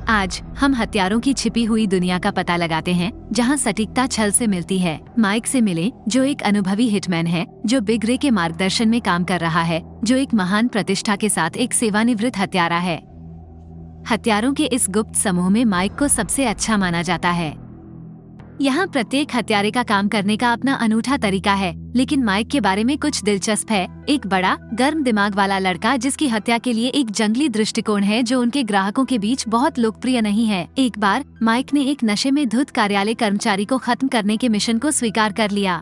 आज हम हथियारों की छिपी हुई दुनिया का पता लगाते हैं, जहां सटीकता छल से मिलती है। माइक से मिले, जो एक अनुभवी हिटमैन है जो बिग रे के मार्गदर्शन में काम कर रहा है, जो एक महान प्रतिष्ठा के साथ एक सेवानिवृत्त हत्यारा है। हत्यारों के इस गुप्त समूह में माइक को सबसे अच्छा माना जाता है। यहाँ प्रत्येक हत्यारे का काम करने का अपना अनूठा तरीका है, लेकिन माइक के बारे में कुछ दिलचस्प है। एक बड़ा गर्म दिमाग वाला लड़का जिसकी हत्या के लिए एक जंगली दृष्टिकोण है, जो उनके ग्राहकों के बीच बहुत लोकप्रिय नहीं है। एक बार माइक ने एक नशे में धुत कार्यालय कर्मचारी को खत्म करने के मिशन को स्वीकार कर लिया।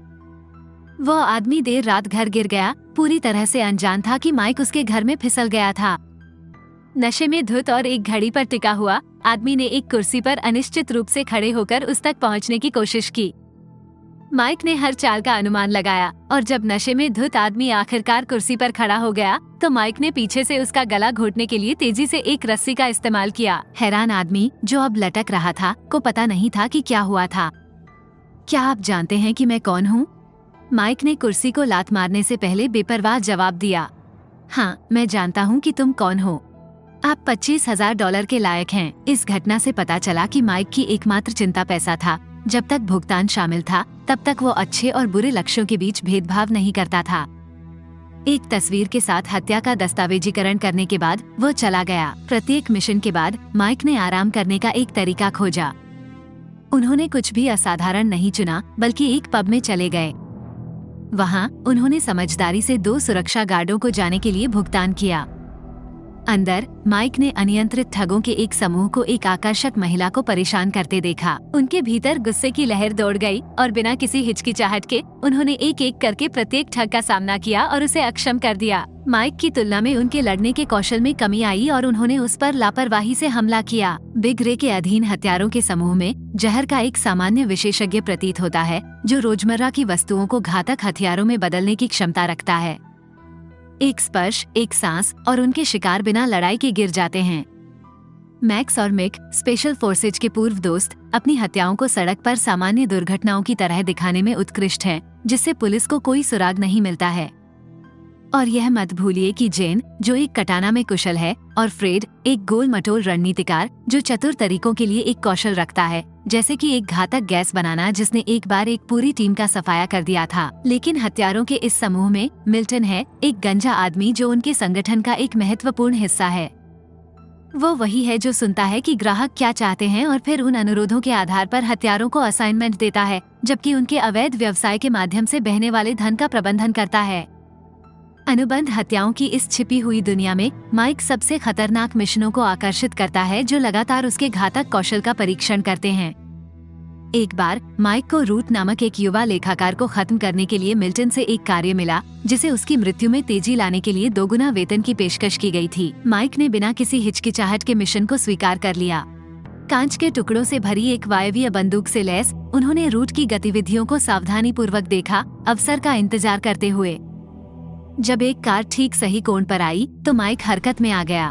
वह आदमी देर रात घर गिर गया, पूरी तरह से अनजान था कि माइक उसके घर में फिसल गया था। नशे में धुत और एक घड़ी पर टिका हुआ आदमी ने एक कुर्सी पर अनिश्चित रूप से खड़े होकर उस तक पहुंचने की कोशिश की। माइक ने हर चाल का अनुमान लगाया, और जब नशे में धुत आदमी आखिरकार कुर्सी पर खड़ा हो गया, तो माइक ने पीछे से उसका गला घोटने के लिए तेजी से एक रस्सी का इस्तेमाल किया। हैरान आदमी, जो अब लटक रहा था, को पता नहीं था कि क्या हुआ था। क्या आप जानते हैं कि मैं कौन हूँ? माइक ने कुर्सी को लात मारने से पहले बेपरवाह जवाब दिया। हाँ, मैं जानता हूँ कि तुम कौन हो। आप $25,000 के लायक हैं। इस घटना से पता चला कि माइक की एकमात्र चिंता पैसा था। जब तक भुगतान शामिल था, तब तक वो अच्छे और बुरे लक्ष्यों के बीच भेदभाव नहीं करता था। एक तस्वीर के साथ हत्या का दस्तावेजीकरण करने के बाद वो चला गया। प्रत्येक मिशन के बाद माइक ने आराम करने का एक तरीका खोजा। उन्होंने कुछ भी असाधारण नहीं चुना, बल्कि एक पब में चले गए। वहाँ उन्होंने समझदारी से 2 सुरक्षा गार्डों को जाने के लिए भुगतान किया। अंदर माइक ने अनियंत्रित ठगों के एक समूह को एक आकर्षक महिला को परेशान करते देखा। उनके भीतर गुस्से की लहर दौड़ गई, और बिना किसी हिचकिचाहट के उन्होंने एक एक करके प्रत्येक ठग का सामना किया और उसे अक्षम कर दिया। माइक की तुलना में उनके लड़ने के कौशल में कमी आई, और उन्होंने उस पर लापरवाही से हमला किया। बिग रे के अधीन हत्यारों के समूह में जहर का एक सामान्य विशेषज्ञ प्रतीत होता है, जो रोजमर्रा की वस्तुओं को घातक हथियारों में बदलने की क्षमता रखता है। एक स्पर्श, एक सांस, और उनके शिकार बिना लड़ाई के गिर जाते हैं। मैक्स और मिक, स्पेशल फोर्सेज के पूर्व दोस्त, अपनी हत्याओं को सड़क पर सामान्य दुर्घटनाओं की तरह दिखाने में उत्कृष्ट हैं, जिससे पुलिस को कोई सुराग नहीं मिलता है। और यह मत भूलिए कि जेन, जो एक कटाना में कुशल है, और फ्रेड, एक गोल मटोल रणनीतिकार, जो चतुर तरीकों के लिए एक कौशल रखता है, जैसे कि एक घातक गैस बनाना जिसने एक बार एक पूरी टीम का सफाया कर दिया था। लेकिन हत्यारों के इस समूह में मिल्टन है, एक गंजा आदमी जो उनके संगठन का एक महत्वपूर्ण हिस्सा है। वो वही है जो सुनता है कि ग्राहक क्या चाहते हैं और फिर उन अनुरोधों के आधार पर हत्यारों को असाइनमेंट देता है, जबकि उनके अवैध व्यवसाय के माध्यम से बहने वाले धन का प्रबंधन करता है। अनुबंध हत्याओं की इस छिपी हुई दुनिया में माइक सबसे खतरनाक मिशनों को आकर्षित करता है, जो लगातार उसके घातक कौशल का परीक्षण करते हैं। एक बार माइक को रूट नामक एक युवा लेखाकार को खत्म करने के लिए मिल्टन से एक कार्य मिला, जिसे उसकी मृत्यु में तेजी लाने के लिए 2 गुना वेतन की पेशकश की गई थी। माइक ने बिना किसी हिचकिचाहट के मिशन को स्वीकार कर लिया। कांच के टुकड़ों से भरी एक वायवीय बंदूक से लैस उन्होंने रूट की गतिविधियों को सावधानी पूर्वक देखा, अवसर का इंतजार करते हुए। जब एक कार ठीक सही कोण पर आई, तो माइक हरकत में आ गया।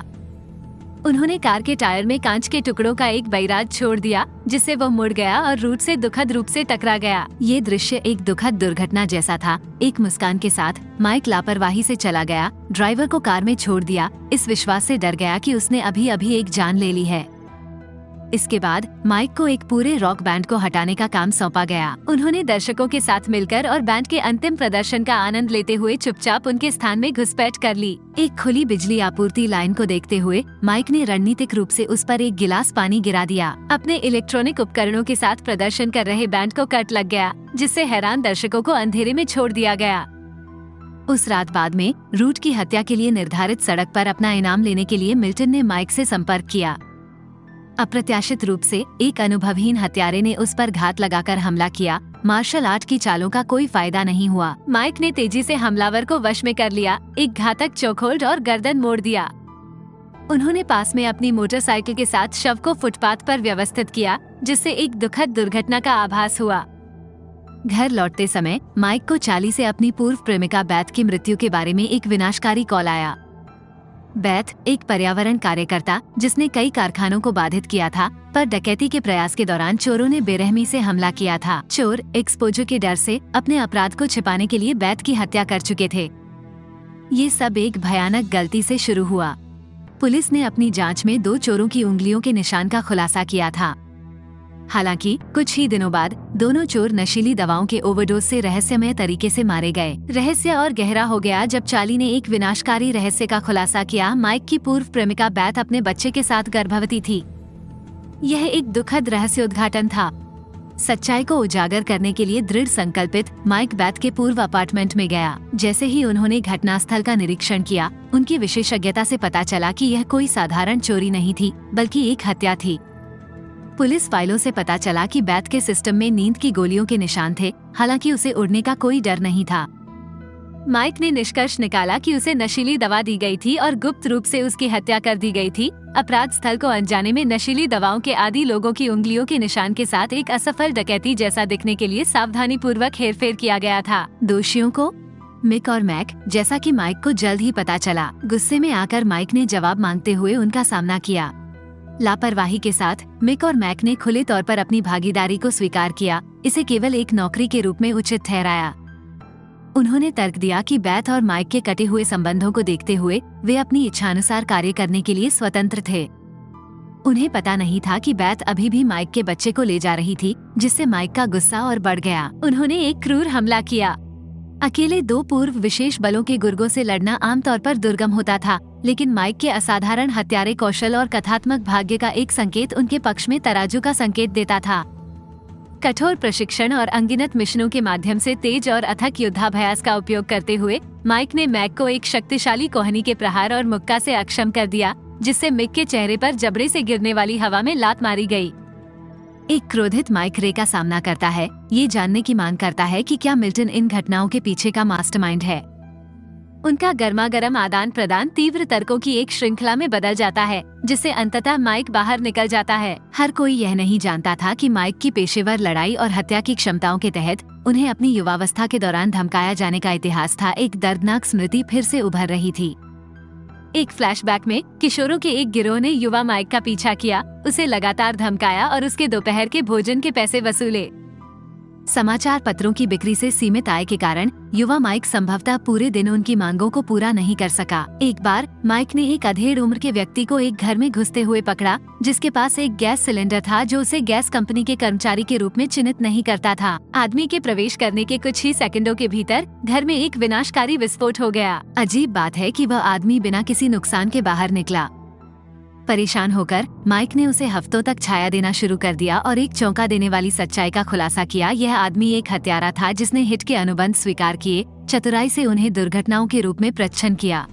उन्होंने कार के टायर में कांच के टुकड़ों का एक बैराज छोड़ दिया, जिससे वह मुड़ गया और रूट से दुखद रूप से टकरा गया। ये दृश्य एक दुखद दुर्घटना जैसा था। एक मुस्कान के साथ माइक लापरवाही से चला गया, ड्राइवर को कार में छोड़ दिया, इस विश्वास से डर गया कि उसने अभी अभी एक जान ले ली है। इसके बाद माइक को एक पूरे रॉक बैंड को हटाने का काम सौंपा गया। उन्होंने दर्शकों के साथ मिलकर और बैंड के अंतिम प्रदर्शन का आनंद लेते हुए चुपचाप उनके स्थान में घुसपैठ कर ली। एक खुली बिजली आपूर्ति लाइन को देखते हुए माइक ने रणनीतिक रूप से उस पर एक गिलास पानी गिरा दिया। अपने इलेक्ट्रॉनिक उपकरणों के साथ प्रदर्शन कर रहे बैंड को कट लग गया, जिससे हैरान दर्शकों को अंधेरे में छोड़ दिया गया। उस रात बाद में रूट की हत्या के लिए निर्धारित सड़क पर अपना इनाम लेने के लिए मिल्टन ने माइक से संपर्क किया। अप्रत्याशित रूप से एक अनुभवहीन हत्यारे ने उस पर घात लगाकर हमला किया। मार्शल आर्ट की चालों का कोई फायदा नहीं हुआ। माइक ने तेजी से हमलावर को वश में कर लिया, एक घातक चोकहोल्ड और गर्दन मोड़ दिया। उन्होंने पास में अपनी मोटरसाइकिल के साथ शव को फुटपाथ पर व्यवस्थित किया, जिससे एक दुखद दुर्घटना का आभास हुआ। घर लौटते समय माइक को चाली से अपनी पूर्व प्रेमिका बैथ की मृत्यु के बारे में एक विनाशकारी कॉल आया। बैथ एक पर्यावरण कार्यकर्ता जिसने कई कारखानों को बाधित किया था, पर डकैती के प्रयास के दौरान चोरों ने बेरहमी से हमला किया था। चोर एक्सपोजर के डर से अपने अपराध को छिपाने के लिए बैथ की हत्या कर चुके थे। ये सब एक भयानक गलती से शुरू हुआ। पुलिस ने अपनी जांच में 2 चोरों की उंगलियों के निशान का खुलासा किया था। हालांकि कुछ ही दिनों बाद दोनों चोर नशीली दवाओं के ओवरडोज से रहस्यमय तरीके से मारे गए। रहस्य और गहरा हो गया जब चार्ली ने एक विनाशकारी रहस्य का खुलासा किया। माइक की पूर्व प्रेमिका बेथ अपने बच्चे के साथ गर्भवती थी। यह एक दुखद रहस्य उद्घाटन था। सच्चाई को उजागर करने के लिए दृढ़ संकल्पित माइक बेथ के पूर्व अपार्टमेंट में गया। जैसे ही उन्होंने घटनास्थल का निरीक्षण किया, उनकी विशेषज्ञता से पता चला कि यह कोई साधारण चोरी नहीं थी, बल्कि एक हत्या थी। पुलिस फाइलों से पता चला कि बेथ के सिस्टम में नींद की गोलियों के निशान थे, हालांकि उसे उड़ने का कोई डर नहीं था। माइक ने निष्कर्ष निकाला कि उसे नशीली दवा दी गई थी और गुप्त रूप से उसकी हत्या कर दी गई थी। अपराध स्थल को अनजाने में नशीली दवाओं के आदी लोगों की उंगलियों के निशान के साथ एक असफल डकैती जैसा दिखने के लिए सावधानी पूर्वक हेरफेर किया गया था। दोषियों को मिक और मैक, जैसा कि माइक को जल्द ही पता चला। गुस्से में आकर माइक ने जवाब मांगते हुए उनका सामना किया। लापरवाही के साथ मिक और मैक ने खुले तौर पर अपनी भागीदारी को स्वीकार किया, इसे केवल एक नौकरी के रूप में उचित ठहराया। उन्होंने तर्क दिया कि बेथ और माइक के कटे हुए संबंधों को देखते हुए वे अपनी इच्छानुसार कार्य करने के लिए स्वतंत्र थे। उन्हें पता नहीं था कि बेथ अभी भी माइक के बच्चे को ले जा रही थी, जिससे माइक का गुस्सा और बढ़ गया। उन्होंने एक क्रूर हमला किया। अकेले 2 पूर्व विशेष बलों के गुर्गों से लड़ना आमतौर पर दुर्गम होता था, लेकिन माइक के असाधारण हत्यारे कौशल और कथात्मक भाग्य का एक संकेत उनके पक्ष में तराजू का संकेत देता था। कठोर प्रशिक्षण और अनगिनत मिशनों के माध्यम से तेज और अथक युद्धाभ्यास का उपयोग करते हुए माइक ने मैक को एक शक्तिशाली कोहनी के प्रहार और मुक्का से अक्षम कर दिया, जिससे मिक के चेहरे पर जबड़े से गिरने वाली हवा में लात मारी गई। एक क्रोधित माइक रे का सामना करता है, ये जानने की मांग करता है कि क्या मिल्टन इन घटनाओं के पीछे का मास्टरमाइंड है। उनका गर्मागर्म आदान प्रदान तीव्र तर्कों की एक श्रृंखला में बदल जाता है, जिससे अंततः माइक बाहर निकल जाता है। हर कोई यह नहीं जानता था कि माइक की पेशेवर लड़ाई और हत्या की क्षमताओं के तहत उन्हें अपनी युवावस्था के दौरान धमकाया जाने का इतिहास था। एक दर्दनाक स्मृति फिर से उभर रही थी। एक फ्लैशबैक में किशोरों के एक गिरोह ने युवा माइक का पीछा किया, उसे लगातार धमकाया और उसके दोपहर के भोजन के पैसे वसूले। समाचार पत्रों की बिक्री से सीमित आय के कारण युवा माइक संभवतः पूरे दिन उनकी मांगों को पूरा नहीं कर सका। एक बार माइक ने एक अधेड़ उम्र के व्यक्ति को एक घर में घुसते हुए पकड़ा, जिसके पास एक गैस सिलेंडर था जो उसे गैस कंपनी के कर्मचारी के रूप में चिन्हित नहीं करता था। आदमी के प्रवेश करने के कुछ ही सेकंडों के भीतर घर में एक विनाशकारी विस्फोट हो गया। अजीब बात है कि वह आदमी बिना किसी नुकसान के बाहर निकला। परेशान होकर माइक ने उसे हफ्तों तक छाया देना शुरू कर दिया और एक चौंका देने वाली सच्चाई का खुलासा किया। यह आदमी एक हत्यारा था जिसने हिट के अनुबंध स्वीकार किए, चतुराई से उन्हें दुर्घटनाओं के रूप में प्रच्छन्न किया।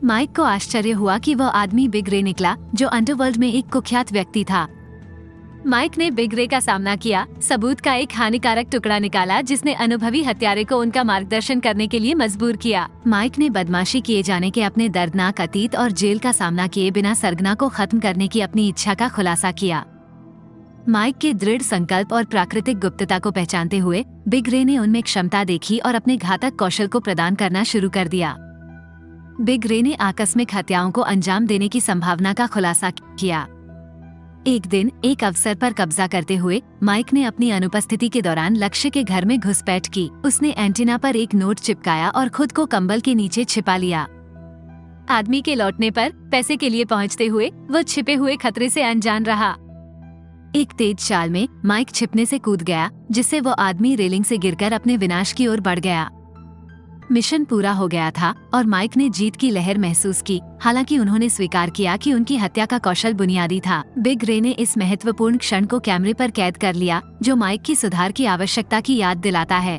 माइक को आश्चर्य हुआ कि वह आदमी बिग रे निकला, जो अंडरवर्ल्ड में एक कुख्यात व्यक्ति था। माइक ने बिग रे का सामना किया, सबूत का एक हानिकारक टुकड़ा निकाला जिसने अनुभवी हत्यारे को उनका मार्गदर्शन करने के लिए मजबूर किया। माइक ने बदमाशी किए जाने के अपने दर्दनाक अतीत और जेल का सामना किए बिना सरगना को खत्म करने की अपनी इच्छा का खुलासा किया। माइक के दृढ़ संकल्प और प्राकृतिक गुप्तता को पहचानते हुए बिग रे ने उनमें क्षमता देखी और अपने घातक कौशल को प्रदान करना शुरू कर दिया। बिग रे ने आकस्मिक हत्याओं को अंजाम देने की संभावना का खुलासा किया। एक दिन एक अवसर पर कब्जा करते हुए माइक ने अपनी अनुपस्थिति के दौरान लक्ष्य के घर में घुसपैठ की। उसने एंटीना पर एक नोट चिपकाया और खुद को कंबल के नीचे छिपा लिया। आदमी के लौटने पर पैसे के लिए पहुंचते हुए वो छिपे हुए खतरे से अनजान रहा। एक तेज चाल में माइक छिपने से कूद गया, जिससे वो आदमी रेलिंग से गिरकर अपने विनाश की ओर बढ़ गया। मिशन पूरा हो गया था और माइक ने जीत की लहर महसूस की। हालांकि उन्होंने स्वीकार किया कि उनकी हत्या का कौशल बुनियादी था। बिग रे ने इस महत्वपूर्ण क्षण को कैमरे पर कैद कर लिया, जो माइक की सुधार की आवश्यकता की याद दिलाता है।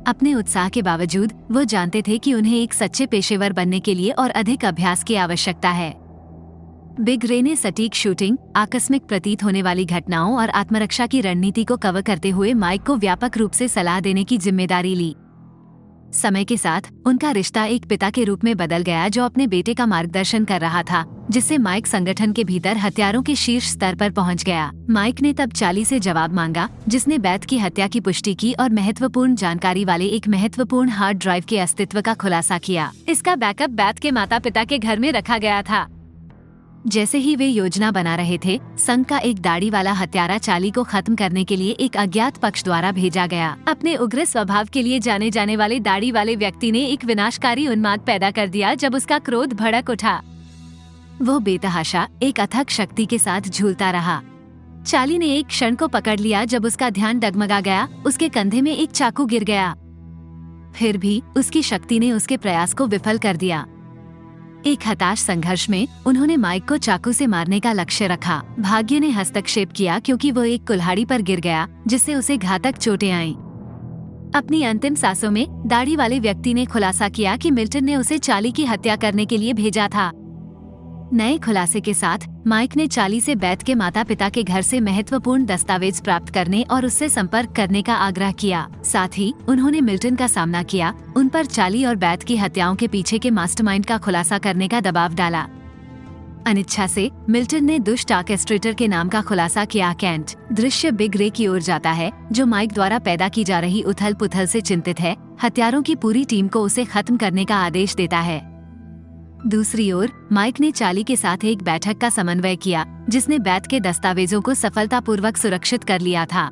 अपने उत्साह के बावजूद वो जानते थे कि उन्हें एक सच्चे पेशेवर बनने के लिए और अधिक अभ्यास की आवश्यकता है। बिग रे ने सटीक शूटिंग, आकस्मिक प्रतीत होने वाली घटनाओं और आत्मरक्षा की रणनीति को कवर करते हुए माइक को व्यापक रूप से सलाह देने की जिम्मेदारी ली। समय के साथ उनका रिश्ता एक पिता के रूप में बदल गया, जो अपने बेटे का मार्गदर्शन कर रहा था, जिससे माइक संगठन के भीतर हथियारों के शीर्ष स्तर पर पहुंच गया। माइक ने तब चार्ली से जवाब मांगा, जिसने बेथ की हत्या की पुष्टि की और महत्वपूर्ण जानकारी वाले एक महत्वपूर्ण हार्ड ड्राइव के अस्तित्व का खुलासा किया। इसका बैकअप बेथ के माता पिता के घर में रखा गया था। जैसे ही वे योजना बना रहे थे, संघ का एक दाढ़ी वाला हत्यारा चार्ली को खत्म करने के लिए एक अज्ञात पक्ष द्वारा भेजा गया। अपने उग्र स्वभाव के लिए जाने जाने वाले दाढ़ी वाले व्यक्ति ने एक विनाशकारी उन्माद पैदा कर दिया जब उसका क्रोध भड़क उठा। वो बेतहाशा एक अथक शक्ति के साथ झूलता रहा। चार्ली ने एक क्षण को पकड़ लिया जब उसका ध्यान डगमगा गया, उसके कंधे में एक चाकू गिर गया। फिर भी उसकी शक्ति ने उसके प्रयास को विफल कर दिया। एक हताश संघर्ष में उन्होंने माइक को चाकू से मारने का लक्ष्य रखा। भाग्य ने हस्तक्षेप किया क्योंकि वो एक कुल्हाड़ी पर गिर गया, जिससे उसे घातक चोटें आईं। अपनी अंतिम सांसों में दाढ़ी वाले व्यक्ति ने खुलासा किया कि मिल्टन ने उसे चार्ली की हत्या करने के लिए भेजा था। नए खुलासे के साथ माइक ने चार्ली से बैथ के माता पिता के घर से महत्वपूर्ण दस्तावेज प्राप्त करने और उससे संपर्क करने का आग्रह किया। साथ ही उन्होंने मिल्टन का सामना किया, उन पर चार्ली और बैथ की हत्याओं के पीछे के मास्टरमाइंड का खुलासा करने का दबाव डाला। अनिच्छा से मिल्टन ने दुष्ट ऑर्केस्ट्रेटर के नाम का खुलासा किया। केंट दृश्य बिग रे की ओर जाता है, जो माइक द्वारा पैदा की जा रही उथल पुथल से चिंतित है। हत्यारों की पूरी टीम को उसे खत्म करने का आदेश देता है। दूसरी ओर माइक ने चार्ली के साथ एक बैठक का समन्वय किया, जिसने बैथ के दस्तावेजों को सफलतापूर्वक सुरक्षित कर लिया था।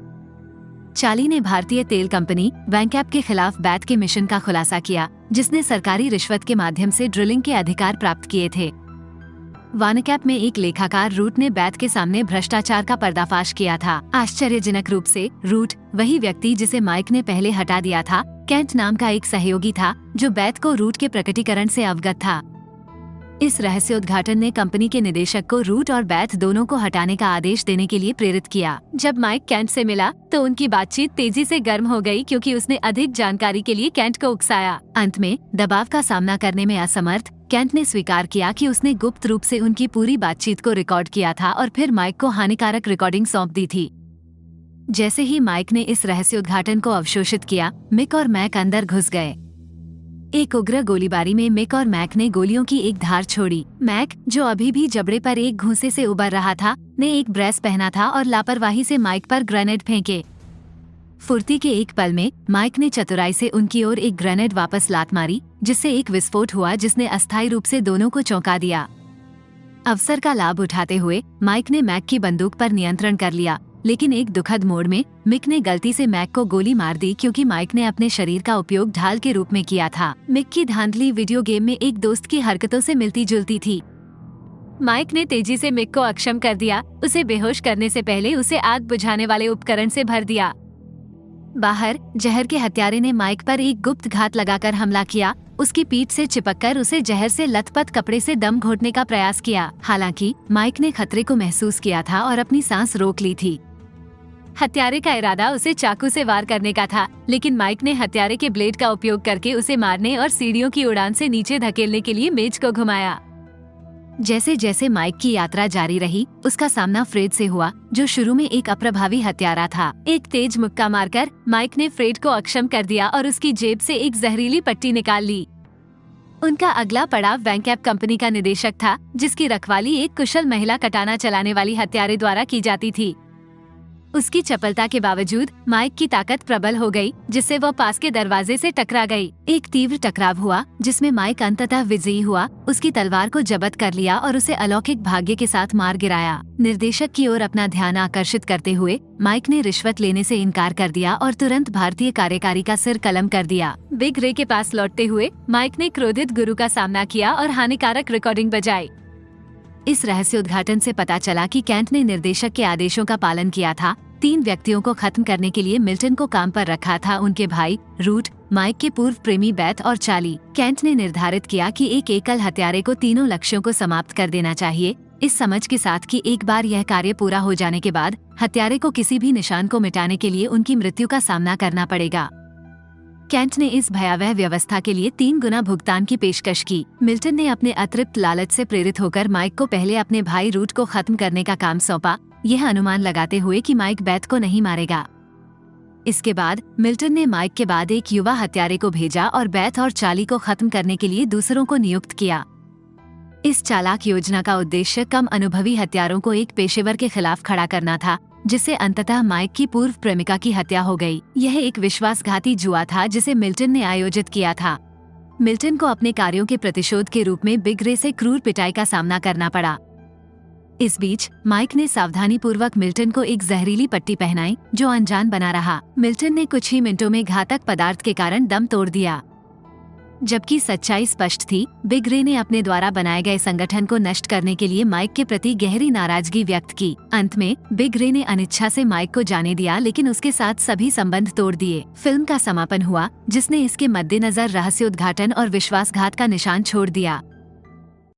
चार्ली ने भारतीय तेल कंपनी वैनकैप के खिलाफ बैथ के मिशन का खुलासा किया, जिसने सरकारी रिश्वत के माध्यम से ड्रिलिंग के अधिकार प्राप्त किए थे। वानकैप में एक लेखाकार रूट ने बैथ के सामने भ्रष्टाचार का पर्दाफाश किया था। आश्चर्यजनक रूप से रूट वही व्यक्ति जिसे माइक ने पहले हटा दिया था। केंट नाम का एक सहयोगी था जो बैथ को रूट के प्रकटीकरण से अवगत था। इस रहस्योद्घाटन ने कंपनी के निदेशक को रूट और बैथ दोनों को हटाने का आदेश देने के लिए प्रेरित किया। जब माइक केंट से मिला तो उनकी बातचीत तेजी से गर्म हो गई, क्योंकि उसने अधिक जानकारी के लिए केंट को उकसाया। अंत में दबाव का सामना करने में असमर्थ केंट ने स्वीकार किया कि उसने गुप्त रूप से उनकी पूरी बातचीत को रिकॉर्ड किया था और फिर माइक को हानिकारक रिकॉर्डिंग सौंप दी थी। जैसे ही माइक ने इस रहस्योद्घाटन को अवशोषित किया, मिक और मैक अंदर घुस गए। एक उग्र गोलीबारी में मिक और मैक ने गोलियों की एक धार छोड़ी। मैक, जो अभी भी जबड़े पर एक घूंसे से उबर रहा था, ने एक ब्रेस पहना था और लापरवाही से माइक पर ग्रेनेड फेंके। फुर्ती के एक पल में माइक ने चतुराई से उनकी ओर एक ग्रेनेड वापस लात मारी, जिससे एक विस्फोट हुआ जिसने अस्थायी रूप से दोनों को चौंका दिया। अवसर का लाभ उठाते हुए माइक ने मैक की बंदूक पर नियंत्रण कर लिया, लेकिन एक दुखद मोड़ में मिक ने गलती से मैक को गोली मार दी, क्योंकि माइक ने अपने शरीर का उपयोग ढाल के रूप में किया था। मिक की धांधली वीडियो गेम में एक दोस्त की हरकतों से मिलती जुलती थी। माइक ने तेजी से मिक को अक्षम कर दिया। उसे बेहोश करने से पहले उसे आग बुझाने वाले उपकरण से भर दिया। बाहर जहर के हत्यारे ने माइक पर एक गुप्त घात लगाकर हमला किया। उसकी पीठ से चिपककर उसे जहर से लथपथ कपड़े से दम घोटने का प्रयास किया। हालांकि माइक ने खतरे को महसूस किया था और अपनी सांस रोक ली थी। हत्यारे का इरादा उसे चाकू से वार करने का था, लेकिन माइक ने हत्यारे के ब्लेड का उपयोग करके उसे मारने और सीढ़ियों की उड़ान से नीचे धकेलने के लिए मेज को घुमाया। जैसे जैसे माइक की यात्रा जारी रही, उसका सामना फ्रेड से हुआ, जो शुरू में एक अप्रभावी हत्यारा था। एक तेज मुक्का मारकर माइक ने फ्रेड को अक्षम कर दिया और उसकी जेब से एक जहरीली पट्टी निकाल ली। उनका अगला पड़ाव वैनकैप कंपनी का निदेशक था, जिसकी रखवाली एक कुशल महिला कटाना चलाने वाली हत्यारे द्वारा की जाती थी। उसकी चपलता के बावजूद माइक की ताकत प्रबल हो गई, जिससे वह पास के दरवाजे से टकरा गई। एक तीव्र टकराव हुआ जिसमें माइक अंततः विजयी हुआ। उसकी तलवार को जब्त कर लिया और उसे अलौकिक भाग्य के साथ मार गिराया। निर्देशक की ओर अपना ध्यान आकर्षित करते हुए माइक ने रिश्वत लेने से इनकार कर दिया और तुरंत भारतीय कार्यकारी का सिर कलम कर दिया। बिग रे के पास लौटते हुए माइक ने क्रोधित गुरु का सामना किया और हानिकारक रिकॉर्डिंग बजाई। इस रहस्योद्घाटन से पता चला कि केंट ने निर्देशक के आदेशों का पालन किया था। 3 व्यक्तियों को खत्म करने के लिए मिल्टन को काम पर रखा था, उनके भाई रूट, माइक के पूर्व प्रेमी बैथ और चार्ली। केंट ने निर्धारित किया कि एक एकल हत्यारे को तीनों लक्ष्यों को समाप्त कर देना चाहिए, इस समझ के साथ कि एक बार यह कार्य पूरा हो जाने के बाद हत्यारे को किसी भी निशान को मिटाने के लिए उनकी मृत्यु का सामना करना पड़ेगा। केंट ने इस भयावह व्यवस्था के लिए 3 गुना भुगतान की पेशकश की। मिल्टन ने अपने अतृप्त लालच से प्रेरित होकर माइक को पहले अपने भाई रूट को खत्म करने का काम सौंपा, यह अनुमान लगाते हुए कि माइक बैथ को नहीं मारेगा। इसके बाद मिल्टन ने माइक के बाद एक युवा हत्यारे को भेजा और बैथ और चार्ली को खत्म करने के लिए दूसरों को नियुक्त किया। इस चालाक योजना का उद्देश्य कम अनुभवी हत्यारों को एक पेशेवर के खिलाफ खड़ा करना था, जिससे अंततः माइक की पूर्व प्रेमिका की हत्या हो गई। यह एक विश्वासघाती जुआ था जिसे मिल्टन ने आयोजित किया था। मिल्टन को अपने कार्यों के प्रतिशोध के रूप में बिग रे से क्रूर पिटाई का सामना करना पड़ा। इस बीच माइक ने सावधानी पूर्वक मिल्टन को एक जहरीली पट्टी पहनाई, जो अनजान बना रहा। मिल्टन ने कुछ ही मिनटों में घातक पदार्थ के कारण दम तोड़ दिया। जबकि सच्चाई स्पष्ट थी। बिग रे ने अपने द्वारा बनाए गए संगठन को नष्ट करने के लिए माइक के प्रति गहरी नाराजगी व्यक्त की। अंत में बिग रे ने अनिच्छा से माइक को जाने दिया, लेकिन उसके साथ सभी संबंध तोड़ दिए। फिल्म का समापन हुआ, जिसने इसके मद्देनजर रहस्योद्घाटन और विश्वासघात का निशान छोड़ दिया।